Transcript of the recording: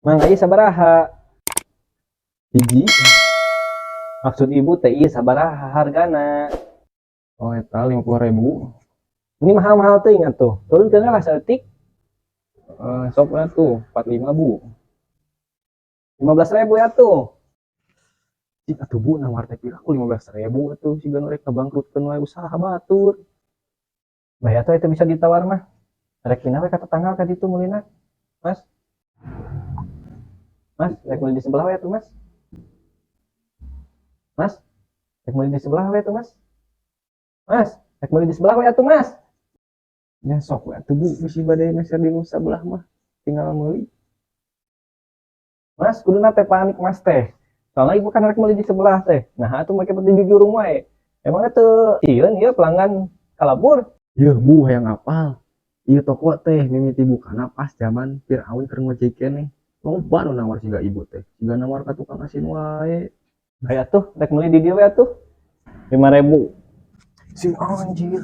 Mangga ieu sabaraha? Hiji. Maksud ibu teh ieu sabaraha hargana? Oh eta 50.000. Ini mahal-mahal teuing atuh. Turunkeun lah saeutik. Sok atuh 45 Bu. 15.000 ya tuh. Cik atuh Bu nawar teh pira ku 15.000 atuh siga rek kabangkrutkeun wae usaha batur. Bayar tuh itu bisa ditawar mah. Rek dina we ka tetangga ka ditu meulina. Mas. Mas, rek meuli di sebelah we tuh, Mas. Mas, rek meuli di sebelah we tuh, Mas. Mas, rek meuli di sebelah we atuh, Mas. Ya sok we atuh Bu bisi bade ngeser di nu sabelah mah. Tinggal meuli. Mas, kuduna teh panik Mas teh. Soalnya ibu kan rek meuli di sebelah teh. Nah, atuh make penting jujur wae. Emang atuh sieun ieu pelanggan kalabur. Yeuh Bu hayang apal. Ieu toko teh mimiti bukana pas zaman Firaun keur ngojek keneh. Loba nu nawar siga ibu teh. Siga nawar ka tukang asin wae. Aya tuh rek meuli di dieu we atuh. 5.000. Si anjir.